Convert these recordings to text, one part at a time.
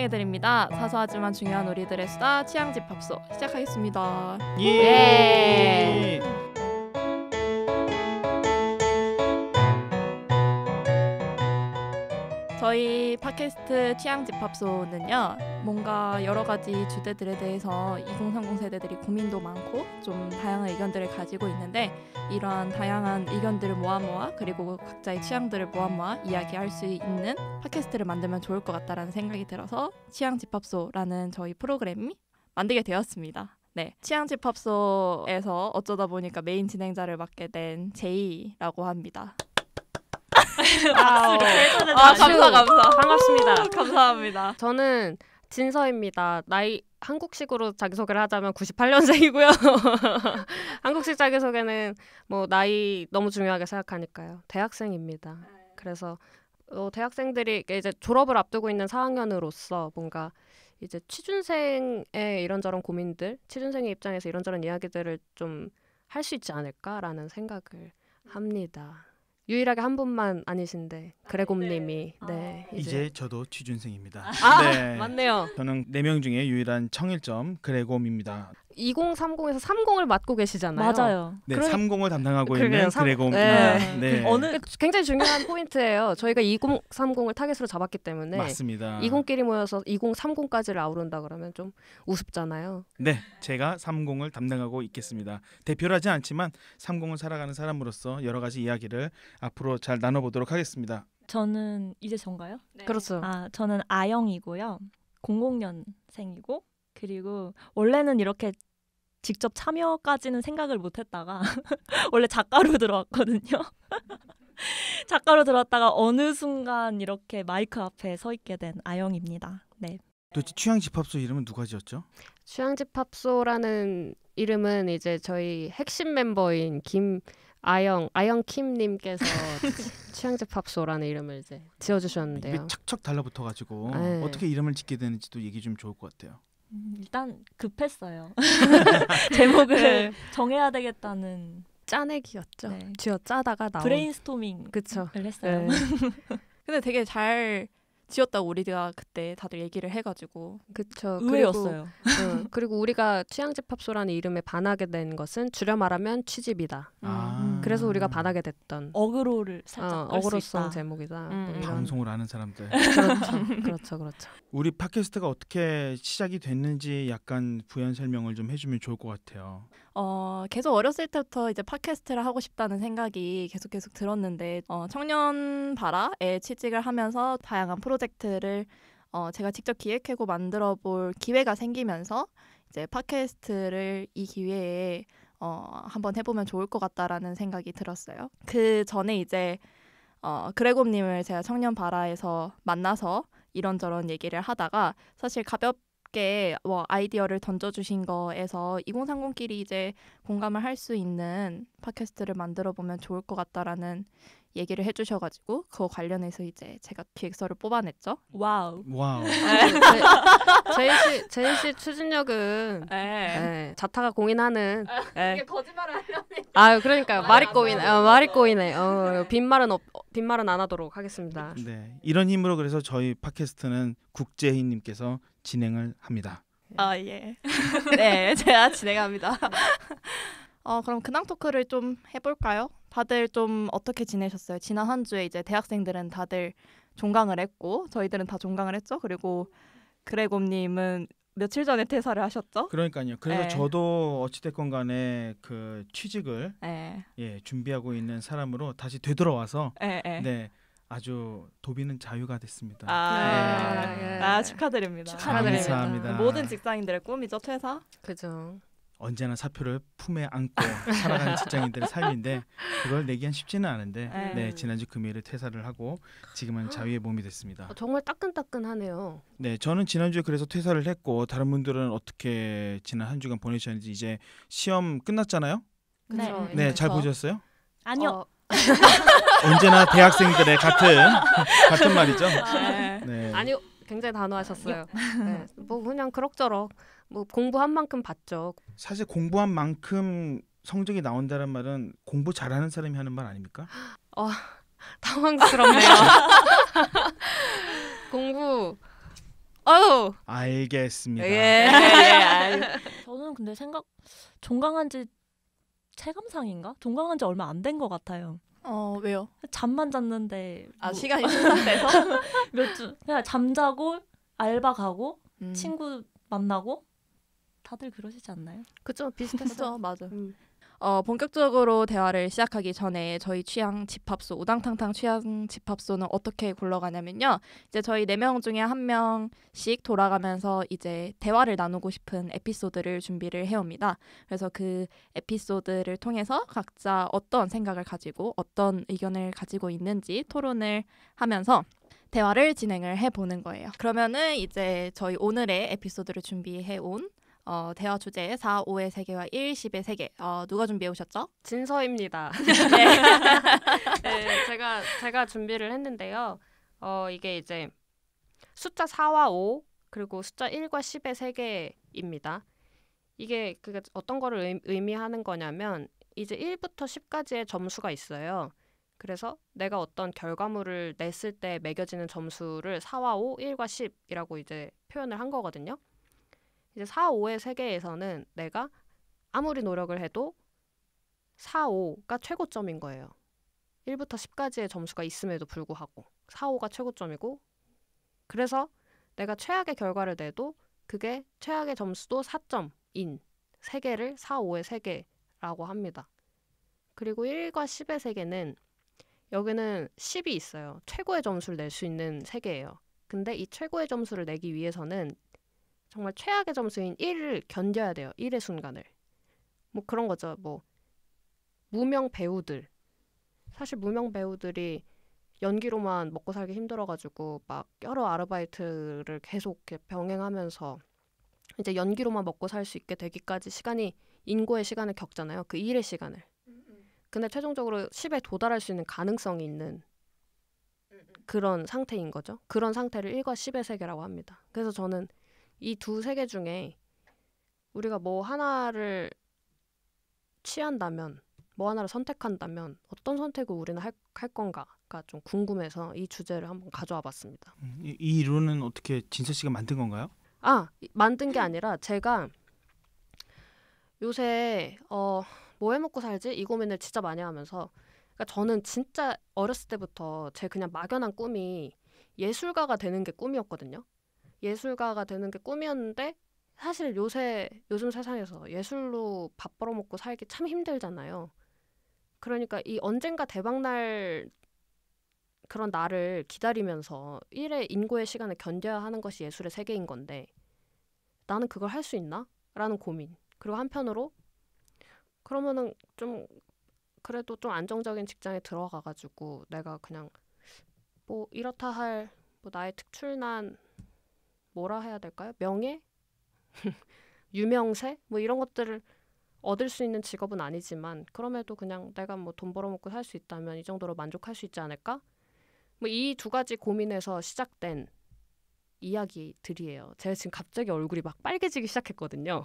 진행해드립니다. 사소하지만 중요한 우리들의 수다 취향집합소 시작하겠습니다. 예. 저희 팟캐스트 취향집합소는요, 뭔가 여러 가지 주제들에 대해서 2030 세대들이 고민도 많고 좀 다양한 의견들을 가지고 있는데, 이러한 다양한 의견들을 모아 그리고 각자의 취향들을 모아 이야기할 수 있는 팟캐스트를 만들면 좋을 것 같다라는 생각이 들어서 취향집합소라는 저희 프로그램이 만들게 되었습니다. 네, 취향집합소에서 어쩌다 보니까 메인 진행자를 맡게 된 제이라고 합니다. 감사. 반갑습니다. 감사합니다. 저는 진서입니다. 나이 한국식으로 자기소개를 하자면 98년생이고요. 한국식 자기소개는 뭐 나이 너무 중요하게 생각하니까요. 대학생입니다. 그래서 대학생들이 이제 졸업을 앞두고 있는 4학년으로서 뭔가 이제 취준생의 이런저런 고민들, 취준생의 입장에서 이런저런 이야기들을 좀 할 수 있지 않을까라는 생각을 합니다. 유일하게 한 분만 아니신데 그레곰님이 네, 이제 저도 취준생입니다. 네. 맞네요. 저는 4명 중에 유일한 청일점 그레곰입니다. 2030에서 30을 맡고 계시잖아요. 맞아요. 네, 30을 담당하고 그래요, 있는 그레곰입니다. 네. 네. 어느 굉장히 중요한 포인트예요. 저희가 2030을 타겟으로 잡았기 때문에 맞습니다. 20끼리 모여서 2030까지를 아우른다 그러면 좀 우습잖아요. 네, 제가 30을 담당하고 있겠습니다. 대표를 하지 않지만 30을 살아가는 사람으로서 여러 가지 이야기를 앞으로 잘 나눠보도록 하겠습니다. 저는 이제 전가요? 네. 그렇죠. 저는 아영이고요. 00년생이고 그리고 원래는 이렇게 직접 참여까지는 생각을 못했다가 원래 작가로 들어왔거든요. 작가로 들어왔다가 어느 순간 이렇게 마이크 앞에 서 있게 된 아영입니다. 네. 도대체 취향집합소 이름은 누가 지었죠? 취향집합소라는 이름은 이제 저희 핵심 멤버인 아영킴님께서 취향집합소라는 이름을 이제 지어주셨는데요. 입에 척척 달라붙어가지고 네. 어떻게 이름을 짓게 되는지도 얘기 좀 좋을 것 같아요. 일단 급했어요. 제목을 네. 정해야 되겠다는 짜내기였죠. 네. 쥐어 짜다가 나온. 브레인스토밍을 그쵸. 했어요. 네. 근데 되게 잘 지었다고 우리가 그때 다들 얘기를 해가지고 그쵸. 의외였어요. 그리고 우리가 취향집합소라는 이름에 반하게 된 것은 줄여 말하면 취집이다. 그래서 우리가 반하게 됐던 어그로를 살짝 끌 수 어그로성 있다. 제목이다. 뭐 이런. 방송을 아는 사람들. 그렇죠. 우리 팟캐스트가 어떻게 시작이 됐는지 약간 부연 설명을 좀 해주면 좋을 것 같아요. 계속 어렸을 때부터 이제 팟캐스트를 하고 싶다는 생각이 계속 들었는데, 청년 바라에 취직을 하면서 다양한 프로젝트를 제가 직접 기획하고 만들어 볼 기회가 생기면서 이제 팟캐스트를 이 기회에 한번 해보면 좋을 것 같다라는 생각이 들었어요. 그 전에 이제 그레곰님을 제가 청년 바라에서 만나서 이런저런 얘기를 하다가 사실 가볍게 아이디어를 던져주신 거에서 2030끼리 이제 공감을 할 수 있는 팟캐스트를 만들어 보면 좋을 것 같다라는 얘기를 해주셔가지고 그거 관련해서 이제 제가 기획서를 뽑아냈죠. 와우. 제이 씨 추진력은 네. 자타가 공인하는. 이게 거짓말을 하려면. 그러니까요. 말이 꼬이네. 빈말은 안 하도록 하겠습니다. 네, 이런 힘으로 그래서 저희 팟캐스트는 국제희님께서 진행을 합니다. 예. 네, 제가 진행합니다. 그럼 근황 토크를 좀 해볼까요? 다들 좀 어떻게 지내셨어요? 지난 한 주에 이제 대학생들은 다들 종강을 했고 저희들은 다 종강을 했죠. 그리고 그레곰님은 며칠 전에 퇴사를 하셨죠? 그러니까요. 그래서 네. 저도 어찌됐건 간에 그 취직을 네. 준비하고 있는 사람으로 다시 되돌아와서 네. 아주 도비는 자유가 됐습니다. 축하드립니다. 감사합니다. 모든 직장인들의 꿈이죠, 퇴사. 그죠. 언제나 사표를 품에 안고 살아가는 직장인들의 삶인데 그걸 내기엔 쉽지는 않은데 네, 지난주 금요일에 퇴사를 하고 지금은 자유의 몸이 됐습니다. 정말 따끈따끈하네요. 네, 저는 지난주에 그래서 퇴사를 했고 다른 분들은 어떻게 지난 한 주간 보내셨는지 이제 시험 끝났잖아요? 그쵸. 네, 잘 보셨어요? 아니요. 언제나 대학생들의 같은 말이죠. 네. 아니요. 굉장히 단호하셨어요. 네. 뭐 그냥 그럭저럭 뭐 공부한 만큼 봤죠. 사실 공부한 만큼 성적이 나온다는 말은 공부 잘하는 사람이 하는 말 아닙니까? 당황스럽네요. 공부 어우. 알겠습니다. 예. 저는 근데 종강한 지 체감상인가? 종강한 지 얼마 안 된 것 같아요. 왜요? 잠만 잤는데 시간이 순삭돼서 몇 주 그냥 잠자고 알바 가고 음. 친구 만나고 다들 그러시지 않나요? 그쵸, 비슷했어. 그죠, 맞아. 본격적으로 대화를 시작하기 전에 저희 취향 집합소, 우당탕탕 취향 집합소는 어떻게 굴러가냐면요. 이제 저희 4명 중에 1명씩 돌아가면서 이제 대화를 나누고 싶은 에피소드를 준비를 해옵니다. 그래서 그 에피소드를 통해서 각자 어떤 생각을 가지고 어떤 의견을 가지고 있는지 토론을 하면서 대화를 진행을 해보는 거예요. 그러면은 이제 저희 오늘의 에피소드를 준비해온 대화 주제 4, 5의 세계와 1, 10의 세계. 누가 준비해 오셨죠? 진서입니다. 네, 제가 준비를 했는데요. 이게 이제 숫자 4와 5 그리고 숫자 1과 10의 세계입니다. 이게 그게 어떤 거를 의미하는 거냐면 이제 1부터 10까지의 점수가 있어요. 그래서 내가 어떤 결과물을 냈을 때 매겨지는 점수를 4와 5, 1과 10이라고 이제 표현을 한 거거든요. 이제 4, 5의 세계에서는 내가 아무리 노력을 해도 4, 5가 최고점인 거예요. 1부터 10까지의 점수가 있음에도 불구하고 4, 5가 최고점이고 그래서 내가 최악의 결과를 내도 그게 최악의 점수도 4점인 세계를 4, 5의 세계라고 합니다. 그리고 1과 10의 세계는 여기는 10이 있어요. 최고의 점수를 낼 수 있는 세계예요. 근데 이 최고의 점수를 내기 위해서는 정말 최악의 점수인 1을 견뎌야 돼요. 1의 순간을. 뭐 그런 거죠. 뭐 무명 배우들. 사실 무명 배우들이 연기로만 먹고 살기 힘들어가지고 막 여러 아르바이트를 계속 이렇게 병행하면서 이제 연기로만 먹고 살 수 있게 되기까지 인고의 시간을 겪잖아요. 그 1의 시간을. 근데 최종적으로 10에 도달할 수 있는 가능성이 있는 그런 상태인 거죠. 그런 상태를 1과 10의 세계라고 합니다. 그래서 저는 이 두 세계 중에 우리가 뭐 하나를 취한다면, 뭐 하나를 선택한다면 어떤 선택을 우리는 할 건가가 좀 궁금해서 이 주제를 한번 가져와 봤습니다. 이 룰은 어떻게 진서 씨가 만든 건가요? 만든 게 아니라 제가 요새 뭐 해먹고 살지? 이 고민을 진짜 많이 하면서 그러니까 저는 진짜 어렸을 때부터 제 그냥 막연한 꿈이 예술가가 되는 게 꿈이었거든요. 예술가가 되는 게 꿈이었는데 사실 요즘 세상에서 예술로 밥 벌어먹고 살기 참 힘들잖아요. 그러니까 이 언젠가 대박날 그런 날을 기다리면서 일의 인고의 시간을 견뎌야 하는 것이 예술의 세계인 건데 나는 그걸 할 수 있나? 라는 고민. 그리고 한편으로 그러면은 좀 그래도 좀 안정적인 직장에 들어가가지고 내가 그냥 뭐 이렇다 할 뭐 나의 특출난 뭐라 해야 될까요? 명예? 유명세? 뭐 이런 것들을 얻을 수 있는 직업은 아니지만 그럼에도 그냥 내가 뭐 돈 벌어먹고 살 수 있다면 이 정도로 만족할 수 있지 않을까? 뭐 이 두 가지 고민에서 시작된 이야기들이에요. 제가 지금 갑자기 얼굴이 막 빨개지기 시작했거든요.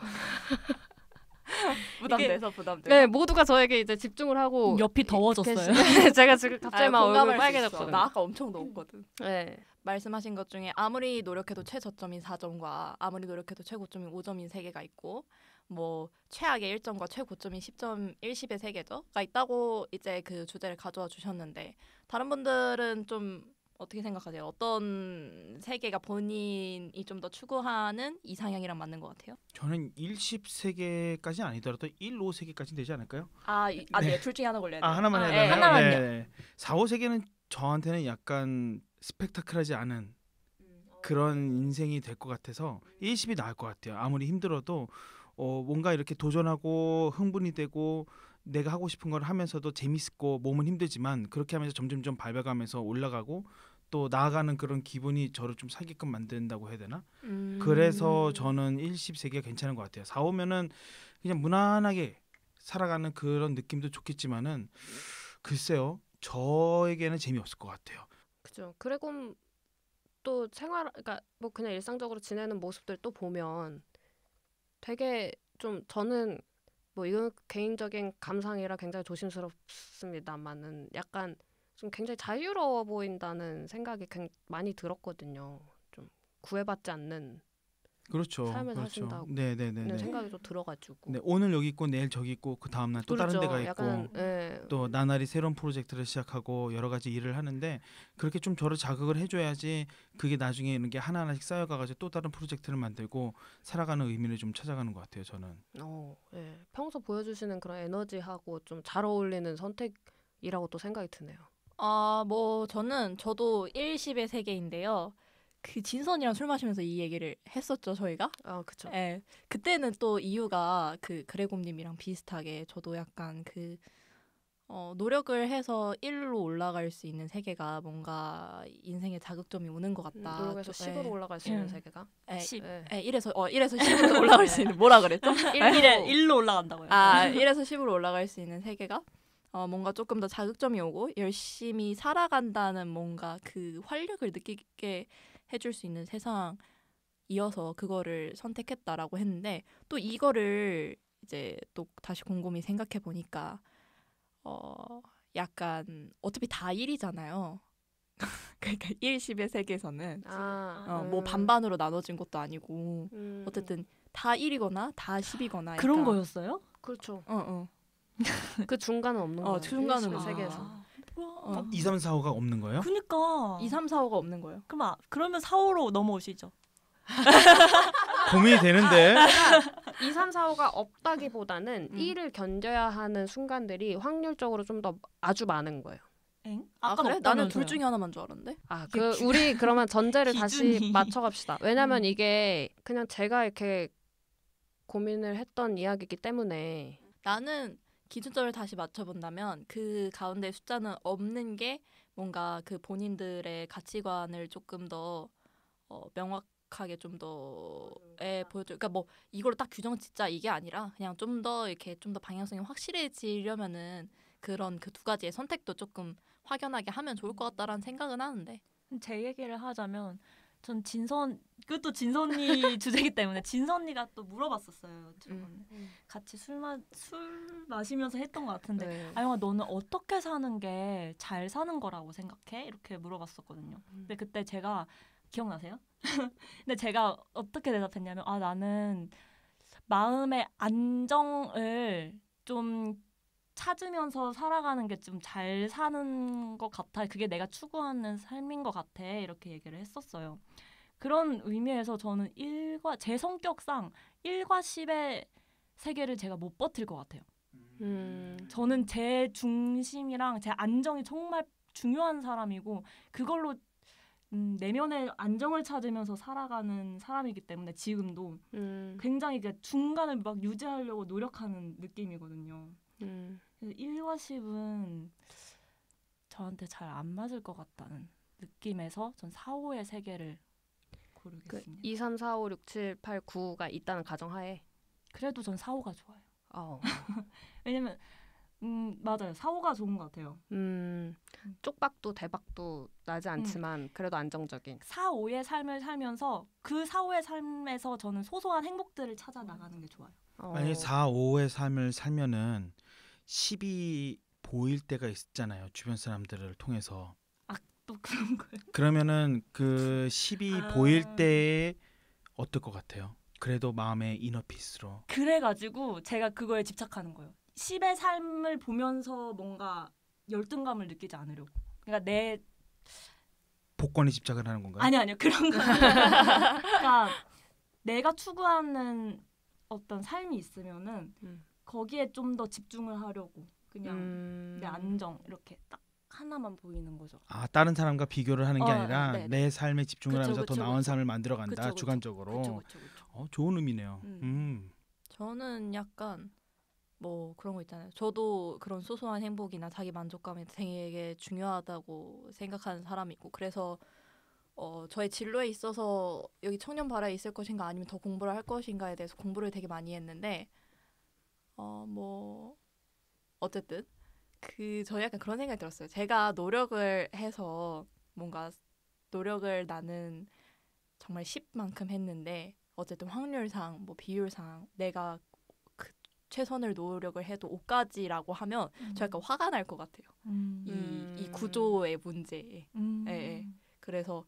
부담돼서. 네, 모두가 저에게 이제 집중을 하고 옆이 더워졌어요. 제가 지금 갑자기 막 얼굴이 빨개졌거든요. 나 아까 엄청 더웠거든. 네. 말씀하신 것 중에 아무리 노력해도 최저점인 4점과 아무리 노력해도 최고점인 5점인 세계가 있고 뭐 최악의 1점과 최고점인 10점 10의 세계가 있다고 이제 그 주제를 가져와 주셨는데 다른 분들은 좀 어떻게 생각하세요? 어떤 세계가 본인이 좀 더 추구하는 이상향이랑 맞는 것 같아요? 저는 1,10세계까지는 아니더라도 1, 5세계까지는 되지 않을까요? 네. 둘 중에 하나 골라야 돼요. 하나만 해야 되나요? 하나만요. 네. 4, 5세계는 저한테는 약간 스펙타클하지 않은 그런 인생이 될 것 같아서 1, 10이 나을 것 같아요. 아무리 힘들어도 뭔가 이렇게 도전하고 흥분이 되고 내가 하고 싶은 걸 하면서도 재밌고 몸은 힘들지만 그렇게 하면서 점점점 밟아가면서 올라가고 또 나아가는 그런 기분이 저를 좀 살게끔 만든다고 해야 되나? 그래서 저는 1, 10세계가 괜찮은 것 같아요. 4, 5면은 그냥 무난하게 살아가는 그런 느낌도 좋겠지만은 글쎄요. 저에게는 재미없을 것 같아요. 그죠. 그리고 또 그러니까 뭐 그냥 일상적으로 지내는 모습들 또 보면 되게 좀 저는 뭐 이건 개인적인 감상이라 굉장히 조심스럽습니다만은 약간 좀 굉장히 자유로워 보인다는 생각이 많이 들었거든요. 좀 구애받지 않는 그렇죠. 삶을 그렇죠. 사신다고 네네네. 생각이 좀 들어가지고. 네, 오늘 여기 있고 내일 저기 있고 그 다음 날 또 다른 그렇죠. 데가 있고 약간, 예. 또 나날이 새로운 프로젝트를 시작하고 여러 가지 일을 하는데 그렇게 좀 저를 자극을 해줘야지 그게 나중에 이런 게 하나하나씩 쌓여가가지고 또 다른 프로젝트를 만들고 살아가는 의미를 좀 찾아가는 것 같아요. 저는. 예. 평소 보여주시는 그런 에너지하고 좀 잘 어울리는 선택이라고 또 생각이 드네요. 저도 1, 10의 세계인데요. 그 진선이랑 술 마시면서 이 얘기를 했었죠, 저희가. 그쵸. 예. 그때는 또 이유가 그 그레곰님이랑 비슷하게 저도 약간 노력을 해서 1로 올라갈 수 있는 세계가 뭔가 인생의 자극점이 오는 것 같다. 노력해서 10으로 올라갈 수 있는 세계가. 10. 1에서 10으로 올라갈 수 있는 뭐라 그랬죠? 1로 올라간다고요. 1에서 10으로 올라갈 수 있는 세계가 뭔가 조금 더 자극점이 오고 열심히 살아간다는 뭔가 그 활력을 느끼게 해줄 수 있는 세상이어서 그거를 선택했다라고 했는데 또 이거를 이제 또 다시 곰곰이 생각해 보니까 약간 어차피 다 1이잖아요. 그러니까 1, 10의 세계에서는 뭐 반반으로 나눠진 것도 아니고 어쨌든 다 1이거나 다 10이거나 그런 거였어요? 그렇죠. 어. 그 중간은 없는 거예요. 중간은 1, 10의 세계에서. 2, 3, 4, 5가 없는 거예요? 그니까 2, 3, 4, 5가 없는 거예요. 그러면 4, 5로 넘어오시죠. 고민이 되는데. 2, 3, 4, 5가 없다기보다는 1을 견뎌야 하는 순간들이 확률적으로 좀 더 아주 많은 거예요. 그래? 나는 둘 중에 하나만 줄 알았는데. 우리 그러면 전제를 다시 기준이. 맞춰갑시다. 왜냐면 이게 그냥 제가 이렇게 고민을 했던 이야기이기 때문에 나는 기준점을 다시 맞춰본다면 그 가운데 숫자는 없는 게 뭔가 그 본인들의 가치관을 조금 더 명확하게 좀 더 보여줘. 그러니까 뭐 이걸로 딱 규정 짓자 이게 아니라 그냥 좀 더 이렇게 좀 더 방향성이 확실해지려면은 그런 그 두 가지의 선택도 조금 확연하게 하면 좋을 것 같다라는 생각은 하는데. 제 얘기를 하자면 전 그것도 진선이 주제이기 때문에 진선이가 또 물어봤었어요. 같이 술 마시면서 했던 것 같은데 네. 아영아 너는 어떻게 사는 게 잘 사는 거라고 생각해? 이렇게 물어봤었거든요. 근데 그때 제가 기억나세요? 근데 제가 어떻게 대답했냐면 나는 마음의 안정을 좀 찾으면서 살아가는 게 좀 잘 사는 것 같아. 그게 내가 추구하는 삶인 것 같아. 이렇게 얘기를 했었어요. 그런 의미에서 저는 제 성격상 1과 10의 세계를 제가 못 버틸 것 같아요. 저는 제 중심이랑 제 안정이 정말 중요한 사람이고 그걸로 내면의 안정을 찾으면서 살아가는 사람이기 때문에 지금도 굉장히 중간을 막 유지하려고 노력하는 느낌이거든요. 그래서 1과 10은 저한테 잘 안 맞을 것 같다는 느낌에서 전 4, 5의 세계를 고르겠습니다. 2, 3, 4, 5, 6, 7, 8, 9가 있다는 가정하에 그래도 전 4, 5가 좋아요. 왜냐면 맞아요. 4, 5가 좋은 것 같아요. 쪽박도 대박도 나지 않지만 그래도 안정적인 4, 5의 삶을 살면서 그 4, 5의 삶에서 저는 소소한 행복들을 찾아 나가는 게 좋아요. 만약에 4, 5의 삶을 살면은 10이 보일 때가 있잖아요. 주변 사람들을 통해서. 또 그런 거예요. 그러면은 그 10이 보일 때에 어떨 것 같아요? 그래도 마음의 이너피스로. 그래가지고 제가 그거에 집착하는 거예요. 10의 삶을 보면서 뭔가 열등감을 느끼지 않으려고. 그러니까 내 복권에 집착을 하는 건가요? 아니요 그런 거. 그러니까 내가 추구하는 어떤 삶이 있으면은 거기에 좀 더 집중을 하려고 그냥 내 안정 이렇게 딱 하나만 보이는 거죠. 다른 사람과 비교를 하는 게 아니라 네. 내 삶에 집중을 하면서 더 나은 그쵸. 삶을 만들어간다. 주관적으로. 그쵸. 좋은 의미네요. 저는 약간 뭐 그런 거 있잖아요. 저도 그런 소소한 행복이나 자기 만족감이 되게 중요하다고 생각하는 사람이고 그래서 저의 진로에 있어서 여기 청년발화에 있을 것인가 아니면 더 공부를 할 것인가에 대해서 공부를 되게 많이 했는데 뭐 어쨌든 저 약간 그런 생각이 들었어요. 제가 노력을 해서 뭔가 노력을 나는 정말 10만큼 했는데 어쨌든 확률상 뭐 비율상 내가 그 최선을 노력을 해도 5까지라고 하면 저 약간 화가 날 것 같아요. 이 구조의 문제에. 예. 그래서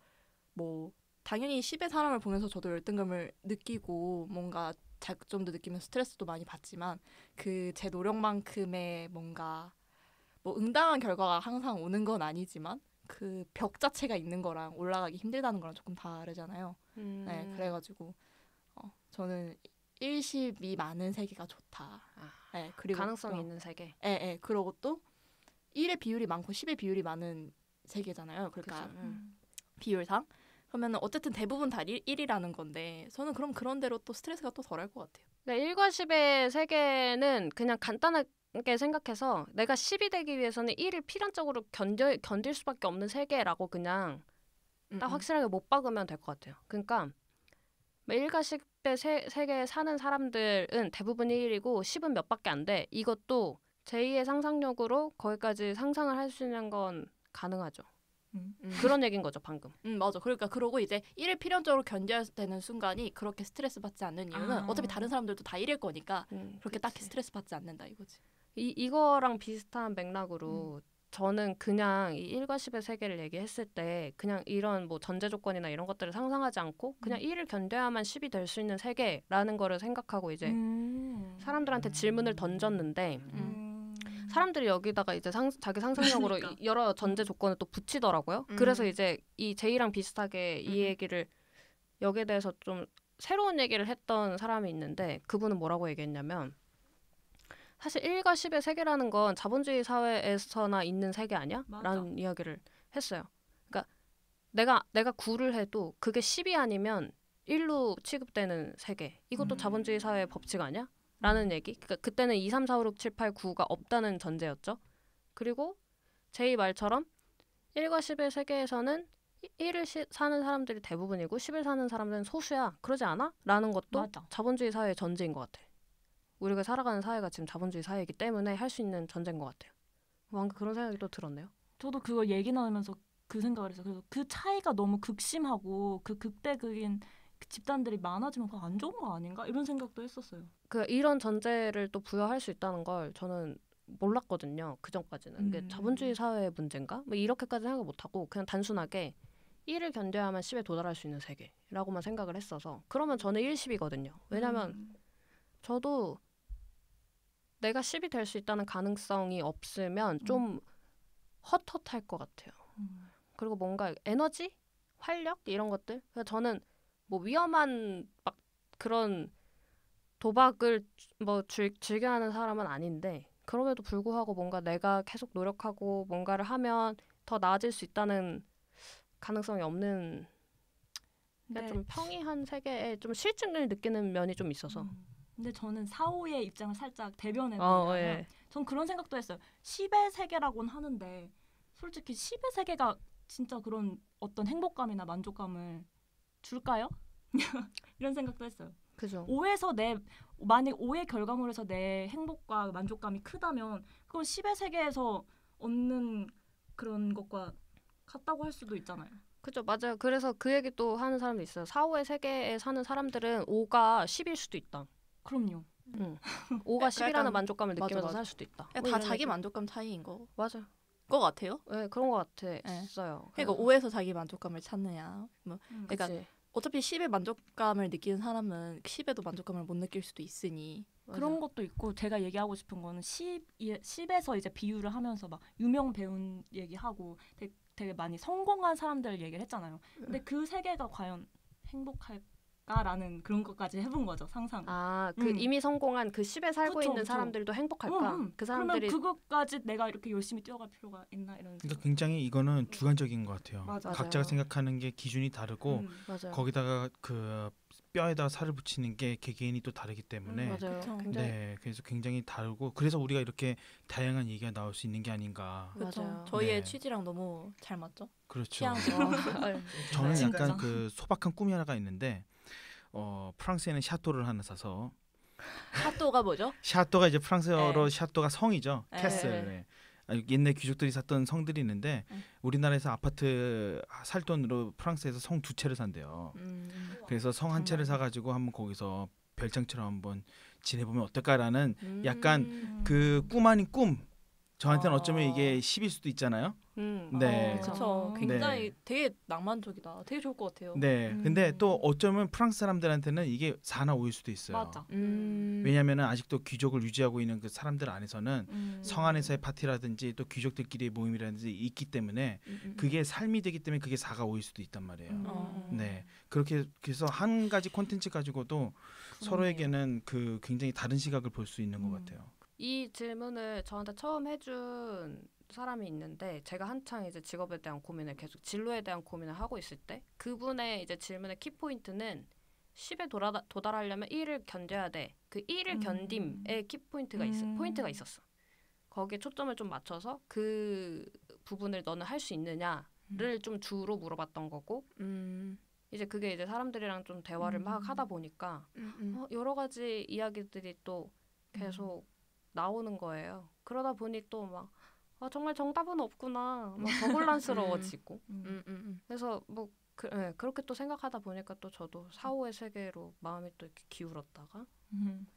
뭐 당연히 10의 사람을 보면서 저도 열등감을 느끼고 뭔가 자극점도 느끼면서 스트레스도 많이 받지만 그 제 노력만큼의 뭔가 뭐 응당한 결과가 항상 오는 건 아니지만 그 벽 자체가 있는 거랑 올라가기 힘들다는 거랑 조금 다르잖아요. 네, 그래가지고 저는 1십이 많은 세계가 좋다. 네, 그리고 가능성이 또, 있는 세계. 그리고 또 1의 비율이 많고 10의 비율이 많은 세계잖아요. 그러니까 그쵸. 비율상. 그러면 어쨌든 대부분 다 1이라는 건데 저는 그럼 그런 대로 또 스트레스가 또 덜할 것 같아요. 네, 1과 10의 세계는 그냥 간단하게 생각해서 내가 10이 되기 위해서는 1을 필연적으로 견딜 수밖에 없는 세계라고 그냥 딱 확실하게 못 박으면 될 것 같아요. 그러니까 1과 10의 세계에 사는 사람들은 대부분 1이고 10은 몇 밖에 안 돼. 이것도 제2의 상상력으로 거기까지 상상을 할 수 있는 건 가능하죠. 그런 얘기인 거죠, 방금. 맞아. 그러니까 그러고 이제 1을 필연적으로 견뎌야 되는 순간이 그렇게 스트레스 받지 않는 이유는 어차피 다른 사람들도 다 1일 거니까 그렇게 딱히 스트레스 받지 않는다 이거지. 이거랑 비슷한 맥락으로 저는 그냥 이 1과 10의 세계를 얘기했을 때 그냥 이런 뭐 전제 조건이나 이런 것들을 상상하지 않고 그냥 1을 견뎌야만 10이 될 수 있는 세계라는 거를 생각하고 이제 사람들한테 질문을 던졌는데 사람들이 여기다가 이제 자기 상상력으로 그러니까. 여러 전제 조건을 또 붙이더라고요. 그래서 이제 이 제이랑 비슷하게 이 얘기를 여기에 대해서 좀 새로운 얘기를 했던 사람이 있는데 그분은 뭐라고 얘기했냐면 사실 1과 10의 세계라는 건 자본주의 사회에서나 있는 세계 아니야? 맞아. 라는 이야기를 했어요. 그러니까 내가 9를 해도 그게 10이 아니면 1로 취급되는 세계. 이것도 자본주의 사회의 법칙 아니야? 라는 얘기. 그러니까 그때는 2, 3, 4, 5, 6, 7, 8, 9가 없다는 전제였죠. 그리고 제이 말처럼 1과 10의 세계에서는 1을 사는 사람들이 대부분이고 10을 사는 사람들은 소수야. 그러지 않아? 라는 것도 맞아. 자본주의 사회의 전제인 것 같아. 우리가 살아가는 사회가 지금 자본주의 사회이기 때문에 할 수 있는 전제인 것 같아요. 방금 그런 생각이 또 들었네요. 저도 그거 얘기 나누면서 그 생각을 했어요. 그래서 그 차이가 너무 극심하고 그 극대극인 그 집단들이 많아지면 그거 안 좋은 거 아닌가? 이런 생각도 했었어요. 이런 전제를 또 부여할 수 있다는 걸 저는 몰랐거든요. 그 전까지는. 이게 자본주의 사회의 문제인가? 뭐 이렇게까지 생각 못하고 그냥 단순하게 1을 견뎌야만 10에 도달할 수 있는 세계라고만 생각을 했어서 그러면 저는 1, 10이거든요. 왜냐면 저도 내가 10이 될 수 있다는 가능성이 없으면 좀 헛헛할 것 같아요. 그리고 뭔가 에너지? 활력? 이런 것들? 그래서 저는 뭐 위험한 막 그런 도박을 뭐 즐겨하는 사람은 아닌데 그럼에도 불구하고 뭔가 내가 계속 노력하고 뭔가를 하면 더 나아질 수 있다는 가능성이 없는 그러니까 좀 평이한 세계에 좀 실증을 느끼는 면이 좀 있어서 근데 저는 4호의 입장을 살짝 대변해보면 예. 전 그런 생각도 했어요. 10의 세계라고는 하는데 솔직히 10의 세계가 진짜 그런 어떤 행복감이나 만족감을 줄까요? 이런 생각도 했어요. 그죠. 5에서 만약 5의 결과물에서 내 행복과 만족감이 크다면 그건 10의 세계에서 얻는 그런 것과 같다고 할 수도 있잖아요. 그죠, 맞아요. 그래서 그 얘기 또 하는 사람도 있어요. 4, 5의 세계에 사는 사람들은 5가 10일 수도 있다. 그럼요. 5가 10이라는 약간 만족감을 느끼면서 맞아. 살 수도 있다. 다 이런 자기 얘기. 만족감 차이인 거 맞아요. 같아요. 네, 그런 것 같았어요. 그러니까 5에서 자기 만족감을 찾느냐. 뭐 그러니까 그치. 어차피 10의 만족감을 느끼는 사람은 10에도 만족감을 못 느낄 수도 있으니 그런 것도 있고 제가 얘기하고 싶은 거는 10에서 이제 비유를 하면서 막 유명 배우 얘기하고 되게 많이 성공한 사람들 얘기를 했잖아요. 근데 그 세계가 과연 행복할까라는 그런 것까지 해본 거죠. 상상. 이미 성공한 그 10에 살고 그쵸, 있는 그쵸. 사람들도 행복할까? 그 사람들이 그러면 그것까지 내가 이렇게 열심히 뛰어갈 필요가 있나 이런 그러니까 굉장히 이거는 주관적인 것 같아요. 맞아요. 각자가 생각하는 게 기준이 다르고 맞아요. 거기다가 그 뼈에다가 살을 붙이는 게 개개인이 또 다르기 때문에 맞아요. 그쵸. 굉장히 네, 그래서 굉장히 다르고 그래서 우리가 이렇게 다양한 얘기가 나올 수 있는 게 아닌가. 그렇죠. 맞아요. 저희의 네. 취지랑 너무 잘 맞죠? 그렇죠. 취향도. 저는 진짜. 약간 그 소박한 꿈이 하나가 있는데 프랑스에는 샤또를 하나 사서 샤또가 뭐죠? 샤또가 이제 프랑스어로 네. 샤또가 성이죠. 네. 캐슬. 네. 옛날 귀족들이 샀던 성들이 있는데 우리나라에서 아파트 살 돈으로 프랑스에서 성 2채를 산대요. 그래서 성 한 채를 사가지고 한번 거기서 별장처럼 한번 지내보면 어떨까라는 약간 그 꿈 아닌 꿈. 저한테는 어쩌면 이게 10일 수도 있잖아요. 네. 그렇죠. 아. 굉장히 되게 낭만적이다. 되게 좋을 것 같아요. 네. 근데 또 어쩌면 프랑스 사람들한테는 이게 4나 5일 수도 있어요. 맞아. 왜냐하면 아직도 귀족을 유지하고 있는 그 사람들 안에서는 음. 성 안에서의 파티라든지 또 귀족들끼리의 모임이라든지 있기 때문에 그게 삶이 되기 때문에 그게 4가 5일 수도 있단 말이에요. 네. 그렇게 해서 한 가지 콘텐츠 가지고도 서로에게는 그 굉장히 다른 시각을 볼 수 있는 것 같아요. 이 질문을 저한테 처음 해준 사람이 있는데 제가 한창 이제 직업에 대한 고민을 계속 진로에 대한 고민을 하고 있을 때 그분의 이제 질문의 키포인트는 10에 도달하려면 1을 견뎌야 돼. 그 1을 견딤의 키포인트가 포인트가 있었어. 거기에 초점을 좀 맞춰서 그 부분을 너는 할 수 있느냐를 좀 주로 물어봤던 거고 이제 그게 이제 사람들이랑 좀 대화를 막 하다 보니까 여러 가지 이야기들이 또 계속 나오는 거예요. 그러다 보니 또 막 정말 정답은 없구나. 막 더 혼란스러워지고. 그래서 뭐 그렇게 또 생각하다 보니까 또 저도 4호의 세계로 마음이 또 이렇게 기울었다가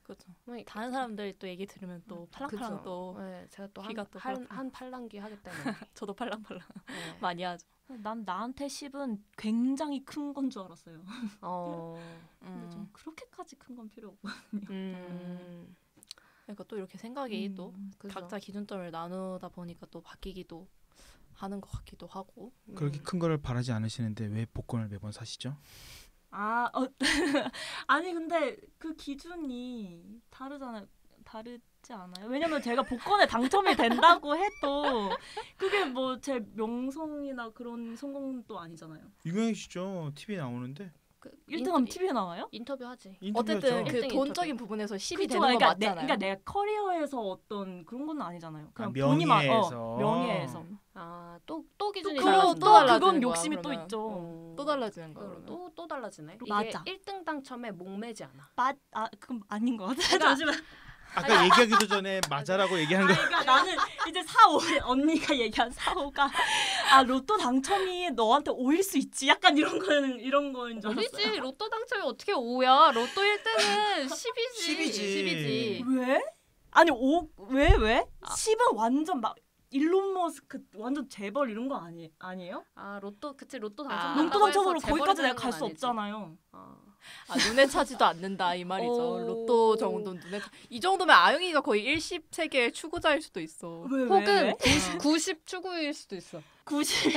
그렇죠. 뭐 다른 사람들이 또 얘기 들으면 또 팔랑팔랑 그쵸. 또 네, 제가 또 귀가 또 한 팔랑귀 하기 때문에 저도 팔랑팔랑 네. 많이 하죠. 난 나한테 10은 굉장히 큰 건 줄 알았어요. 근데 좀 그렇게까지 큰 건 필요 없고. 그러니까 또 이렇게 생각이 또 그죠. 각자 기준점을 나누다 보니까 또 바뀌기도 하는 것 같기도 하고. 그렇게 큰 거를 바라지 않으시는데 왜 복권을 매번 사시죠? 아니 근데 그 기준이 다르지 않아요? 왜냐면 제가 복권에 당첨이 된다고 해도 그게 뭐 제 명성이나 그런 성공도 아니잖아요. 유명해지죠. TV에 나오는데. 1등하면 TV에 나와요? 인터뷰 하지. 어쨌든 그 1등 돈적인 부분에서 10이 그쵸, 되는 거 그러니까 맞잖아요. 그러니까 내가 커리어에서 어떤 그런 건 아니잖아요. 그냥 명예에서. 명예에서. 또 기준이 그럼 달라지는 또 거야. 달라지는 그건 거야, 욕심이 또 그러면. 있죠. 또 달라지는 거야. 그러면. 또 달라지네. 맞아. 이게 1등 당첨에 목매지 않아. 그럼 아닌 것 같아. 잠시만. 아까 얘기하기도 전에 맞아라고 얘기한 거. 그러니까 나는 이제 4호 언니가 얘기한 4호가 로또 당첨이 너한테 5일 수 있지. 약간 이런 거인 줄 알았어요. 아니지. 로또 당첨이 어떻게 5야? 로또 1등은 10이지. 10이지. 왜? 아니 왜? 10은 완전 막 일론 머스크 완전 재벌 이런 거 아니에요? 로또 로또 당첨. 당첨으로 거기까지 내가 갈 수 없잖아요. 눈에 차지도 않는다 이 말이죠. 로또 정도는 이 정도면 아영이가 거의 1십 세계의 추구자일 수도 있어. 혹은 90 추구일 수도 있어. 90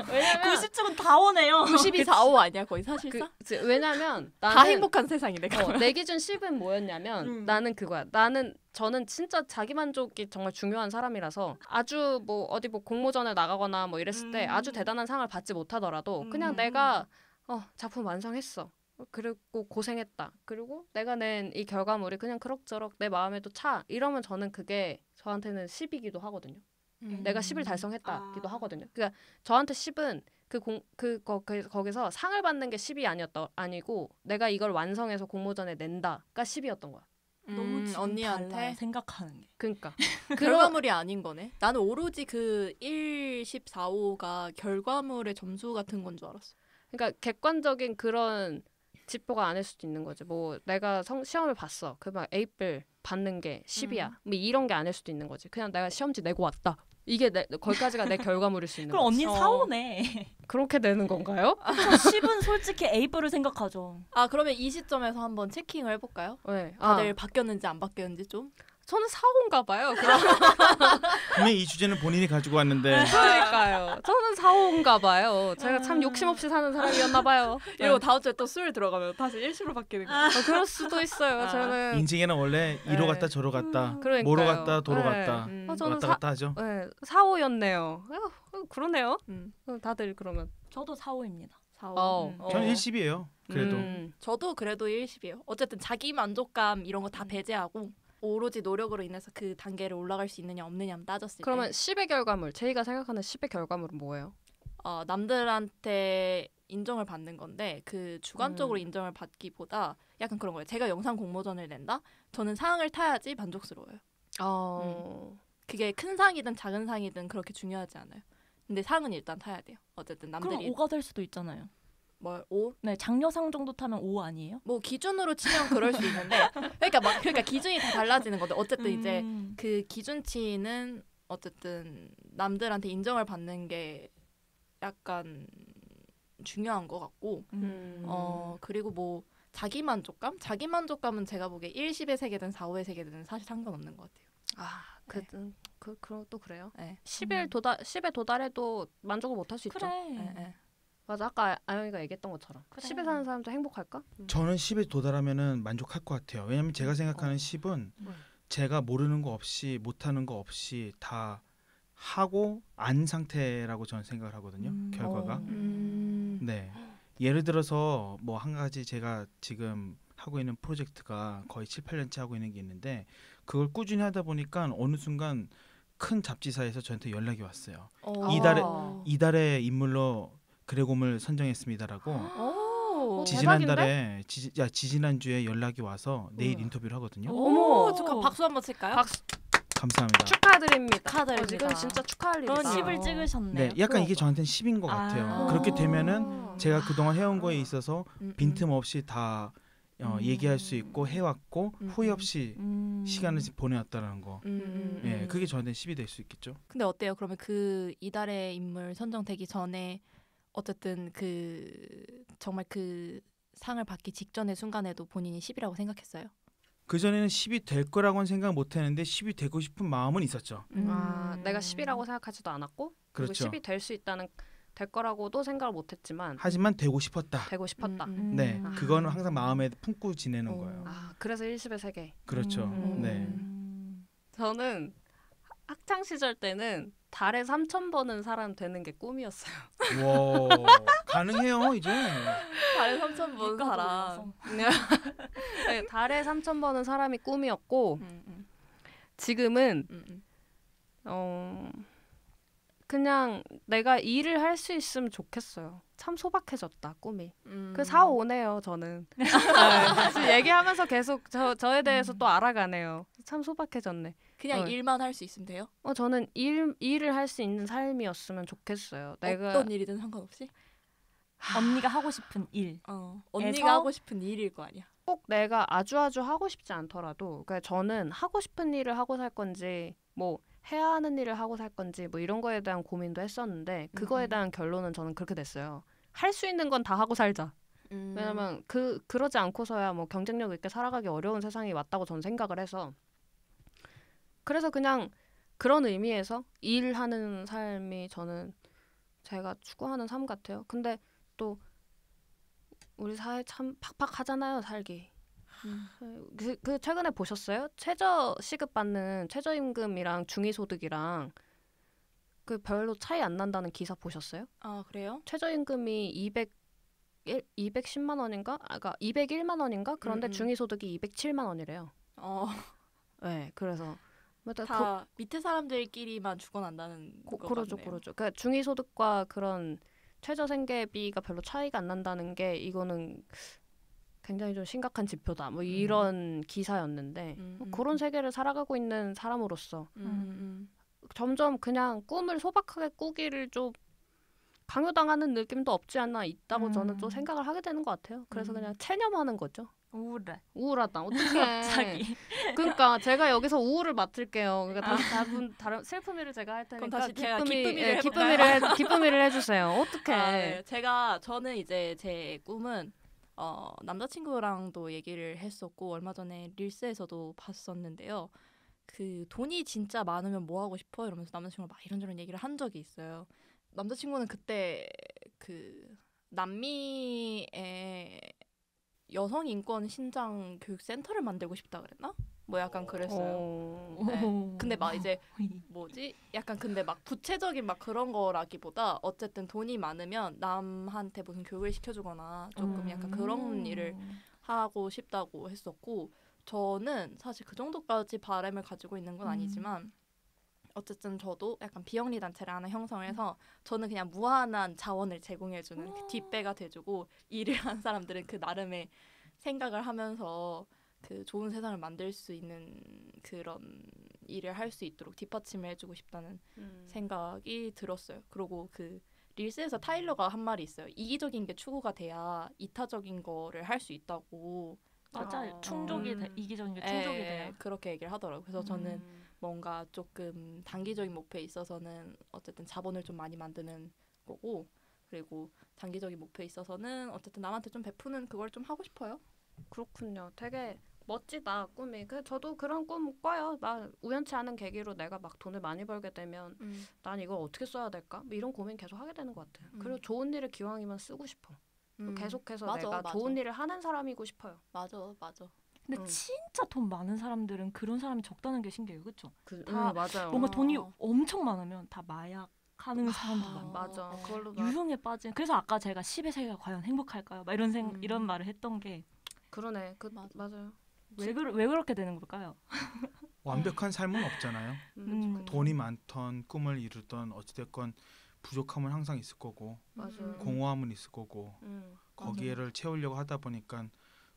왜냐면 90쪽은 다 오네요. 92, 45 아니야 거의 사실상? 왜냐면 다 나는 행복한 세상이네. 내 기준 10은 뭐였냐면 나는 그거야. 저는 진짜 자기 만족이 정말 중요한 사람이라서 아주 뭐 어디 뭐 공모전에 나가거나 뭐 이랬을 때 아주 대단한 상을 받지 못하더라도 그냥 내가 작품 완성했어. 그리고 고생했다. 그리고 내가 낸 이 결과물이 그냥 그럭저럭 내 마음에도 차. 이러면 저는 그게 저한테는 10이기도 하거든요. 내가 10을 달성했다기도 하거든요. 그러니까 저한테 10은 거기서 상을 받는 게 10이 아니고 내가 이걸 완성해서 공모전에 낸다가 10이었던 거야. 너무 지금 언니한테 달라요, 생각하는 게. 그러니까 결과물이 아닌 거네. 나는 오로지 그 1, 10, 4, 5가 결과물의 점수 같은 건 줄 알았어. 그러니까 객관적인 그런 지표가 아닐 수도 있는 거지. 뭐 내가 시험을 봤어. 그러면 A뿔 받는 게 10이야. 뭐 이런 게 아닐 수도 있는 거지. 그냥 내가 시험지 내고 왔다. 이게 거기까지가 내 결과물일 수 있는 그럼 거지. 언니 4호네. 그렇게 되는 건가요? 10은 솔직히 A뿔을 생각하죠. 그러면 이 시점에서 한번 체킹을 해볼까요? 네. 다들 바뀌었는지 안 바뀌었는지 좀. 저는 4호인가 봐요. 그럼 분명히 이 주제는 본인이 가지고 왔는데. 그러니까요. 저는 4호인가 봐요. 제가 참 욕심 없이 사는 사람이었나 봐요. 이러고 다음 주에 또 술 들어가면 다시 1시로 바뀌는 거야. 그럴 수도 있어요. 저는 인생에는 원래 이로 갔다 저로 갔다, 그러니까요. 모로 갔다 도로 네. 갔다 저는 왔다 갔다 하죠. 4호였네요. 그러네요. 다들 그러면 저도 4호입니다. 4호. 저는 1십이에요. 그래도 저도 그래도 1십이에요. 어쨌든 자기 만족감 이런 거 다 배제하고 오로지 노력으로 인해서 그 단계를 올라갈 수 있느냐 없느냐만 따졌을 그러면 때 10의 결과물, 제이가 생각하는 10의 결과물은 뭐예요? 남들한테 인정을 받는 건데 그 주관적으로 인정을 받기보다 약간 그런 거예요. 제가 영상 공모전을 낸다? 저는 상을 타야지 만족스러워요. 그게 큰 상이든 작은 상이든 그렇게 중요하지 않아요. 근데 상은 일단 타야 돼요. 어쨌든 그럼 남들이 5가 될 수도 있잖아요. 뭐 5? 네, 장려상 정도 타면 5 아니에요? 뭐 기준으로 치면 그럴 수 있는데 그러니까 기준이 다 달라지는 건데 어쨌든 이제 그 기준치는 어쨌든 남들한테 인정을 받는 게 약간 중요한 것 같고 그리고 뭐 자기만족감은 제가 보기에 1, 10의 세계든 4, 5의 세계든 사실 상관없는 것 같아요. 또 그래요. 네. 10에 도달해도 만족을 못 할 수 있죠. 그래. 네, 네. 맞아. 아까 아영이가 얘기했던 것처럼 그래. 10에 사는 사람도 행복할까? 저는 10에 도달하면은 만족할 것 같아요. 왜냐면 제가 생각하는 10은 제가 모르는 거 없이 못하는 거 없이 다 하고 안 상태라고 저는 생각을 하거든요. 결과가. 네. 예를 들어서 뭐 한 가지 제가 지금 하고 있는 프로젝트가 거의 7, 8년째 하고 있는 게 있는데 그걸 꾸준히 하다 보니까 어느 순간 큰 잡지사에서 저한테 연락이 왔어요. 이달의 인물로 그레곰을 선정했습니다라고. 대박인데? 지지난주에 연락이 와서 내일 인터뷰를 하거든요. 어머, 박수 한번 칠까요? 감사합니다. 축하드립니다. 축하드립니다. 이건 진짜 축하할 일이다. 그런 10을 찍으셨네요. 네, 약간 이게 저한테는 10인 것 같아요. 그렇게 되면은 제가 그동안 해온 거에 있어서 빈틈없이 다 얘기할 수 있고 해왔고 후회 없이 시간을 보내왔다는 거. 예, 그게 저한테는 10이 될 수 있겠죠. 근데 어때요? 그러면 그 이달의 인물 선정되기 전에 어쨌든 정말 그 상을 받기 직전의 순간에도 본인이 10이라고 생각했어요? 그 전에는 10이 될 거라고는 생각 못했는데 10이 되고 싶은 마음은 있었죠. 내가 10이라고 생각하지도 않았고 그리고 그렇죠. 10이 될 거라고도 생각을 못했지만 하지만 되고 싶었다. 되고 싶었다. 네, 그거는 항상 마음에 품고 지내는 거예요. 그래서 10의 세계. 그렇죠. 네. 저는 학창 시절 때는 달에 3,000번은 사람 되는 게 꿈이었어요. 와, 가능해요 이제. 달에 3,000번 사람. 네, 달에 3,000번은 사람이 꿈이었고 지금은 그냥 내가 일을 할 수 있으면 좋겠어요. 참 소박해졌다 꿈이. 그 4, 5네요 저는. 네, 지금 얘기하면서 계속 저에 대해서 또 알아가네요. 참 소박해졌네. 그냥 일만 할 수 있으면 돼요? 저는 일을 할 수 있는 삶이었으면 좋겠어요. 내가 어떤 일이든 상관없이? 언니가 하고 싶은 일. 언니가 하고 싶은 일일 거 아니야. 꼭 내가 아주 하고 싶지 않더라도 그러니까 저는 하고 싶은 일을 하고 살 건지 뭐 해야 하는 일을 하고 살 건지 뭐 이런 거에 대한 고민도 했었는데 그거에 대한 결론은 저는 그렇게 됐어요. 할 수 있는 건 다 하고 살자. 왜냐면 그러지 않고서야 뭐 경쟁력 있게 살아가기 어려운 세상이 왔다고 저는 생각을 해서 그래서 그냥 그런 의미에서 일하는 삶이 저는 제가 추구하는 삶 같아요. 근데 또 우리 사회 참 팍팍하잖아요, 살기. 그 최근에 보셨어요? 최저 시급 받는 최저임금이랑 중위소득이랑 그 별로 차이 안 난다는 기사 보셨어요? 아, 그래요? 최저임금이 210만 원인가? 그러니까 201만 원인가? 그런데 중위소득이 207만 원이래요. 네, 그래서 다 밑에 사람들끼리만 죽어난다는 거 그러죠. 같네요. 그러니까 중위소득과 그런 최저생계비가 별로 차이가 안 난다는 게 이거는 굉장히 좀 심각한 지표다. 뭐 이런 기사였는데 뭐 그런 세계를 살아가고 있는 사람으로서 점점 그냥 꿈을 소박하게 꾸기를 좀 강요당하는 느낌도 없지 않아 있다고 저는 또 생각을 하게 되는 것 같아요. 그래서 그냥 체념하는 거죠. 우울하다. 어떡해. 갑자기. 그러니까 제가 여기서 우울을 맡을게요. 그러니까 다른 슬픔이를 제가 할 테니까 그럼 다시 제가 기쁨이를 해주세요. 어떡해. 네. 저는 이제 제 꿈은 남자친구랑도 얘기를 했었고 얼마 전에 릴스에서도 봤었는데요. 그 돈이 진짜 많으면 뭐 하고 싶어? 이러면서 남자친구랑 막 이런저런 얘기를 한 적이 있어요. 남자친구는 그때 그 남미에 여성 인권 신장 교육 센터를 만들고 싶다 그랬나? 뭐 약간 그랬어요. 네. 근데 막 이제 뭐지? 약간 근데 막 구체적인 막 그런 거라기보다 어쨌든 돈이 많으면 남한테 무슨 교육을 시켜주거나 조금 약간 그런 일을 하고 싶다고 했었고 저는 사실 그 정도까지 바람을 가지고 있는 건 아니지만 어쨌든 저도 약간 비영리 단체를 하나 형성해서 저는 그냥 무한한 자원을 제공해주는 그 뒷배가 돼주고 일을 한 사람들은 그 나름의 생각을 하면서 그 좋은 세상을 만들 수 있는 그런 일을 할 수 있도록 뒷받침을 해주고 싶다는 생각이 들었어요. 그리고 그 릴스에서 타일러가 한 말이 있어요. 이기적인 게 추구가 돼야 이타적인 거를 할 수 있다고. 맞아요. 충족이 이기적인 게 충족이 돼요. 그렇게 얘기를 하더라고요. 그래서 저는 뭔가 조금 단기적인 목표에 있어서는 어쨌든 자본을 좀 많이 만드는 거고, 그리고 장기적인 목표에 있어서는 어쨌든 남한테 좀 베푸는 그걸 좀 하고 싶어요. 그렇군요. 되게 멋지다 꿈이. 저도 그런 꿈 꿔요. 나 우연치 않은 계기로 내가 막 돈을 많이 벌게 되면 난 이걸 어떻게 써야 될까? 뭐 이런 고민 계속 하게 되는 것 같아요. 그리고 좋은 일을 기왕이면 쓰고 싶어. 계속해서 맞아, 내가 맞아. 좋은 일을 하는 사람이고 싶어요. 맞아. 근데 진짜 돈 많은 사람들은 그런 사람이 적다는 게 신기해요. 그렇죠? 다 맞아요. 뭔가 돈이 엄청 많으면 다 마약 하는 사람도 많고 맞아. 그걸로 유흥에 빠진. 그래서 아까 제가 10의 세계가 과연 행복할까요? 막 이런 말을 했던 게 그러네. 맞아요. 왜 그렇게 되는 걸까요? 완벽한 삶은 없잖아요. 돈이 많던 꿈을 이루던 어찌됐건 부족함은 항상 있을 거고 맞아요. 공허함은 있을 거고 거기에를 채우려고 하다 보니까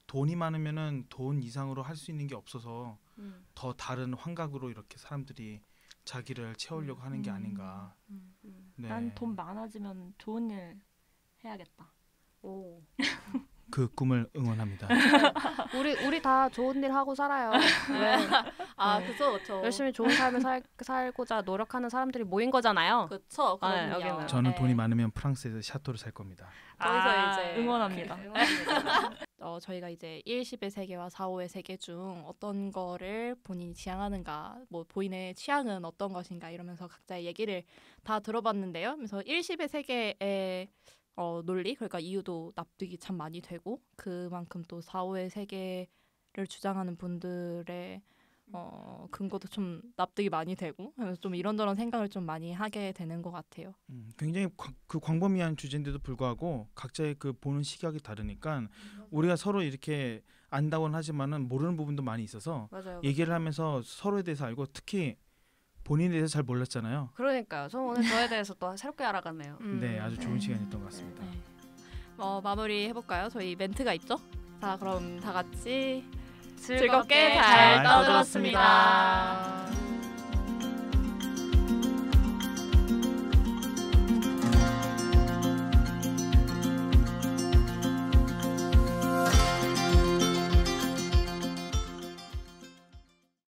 돈이 많으면은 돈 이상으로 할 수 있는 게 없어서 더 다른 환각으로 이렇게 사람들이 자기를 채우려고 하는 게 아닌가. 네. 난 돈 많아지면 좋은 일 해야겠다. 오. 그 꿈을 응원합니다. 우리 다 좋은 일 하고 살아요. 왜? 그쵸. 열심히 좋은 삶을 살고자 노력하는 사람들이 모인 거잖아요. 그쵸. 그럼요. 여기는. 저는 돈이 많으면 프랑스에서 샤토를 살 겁니다. 거기서 이제 응원합니다. 저희가 이제 1, 10의 세계와 4, 5의 세계 중 어떤 거를 본인이 지향하는가, 뭐 본인의 취향은 어떤 것인가 이러면서 각자의 얘기를 다 들어봤는데요. 그래서 1, 10의 세계의 논리, 그러니까 이유도 납득이 참 많이 되고, 그만큼 또 4, 5의 세계를 주장하는 분들의 근거도 좀 납득이 많이 되고, 그래서 좀 이런저런 생각을 좀 많이 하게 되는 것 같아요. 굉장히 그 광범위한 주제인데도 불구하고 각자의 그 보는 시각이 다르니까 우리가 서로 이렇게 안다고는 하지만은 모르는 부분도 많이 있어서 맞아요. 얘기를 하면서 서로에 대해서 알고, 특히 본인에 대해서 잘 몰랐잖아요. 그러니까요. 저 오늘 저에 대해서 또 새롭게 알아갔네요. 네, 아주 좋은 시간이었던 것 같습니다. 마무리 해볼까요? 저희 멘트가 있죠? 자, 그럼 다 같이 즐겁게 잘 잘 떠들었습니다.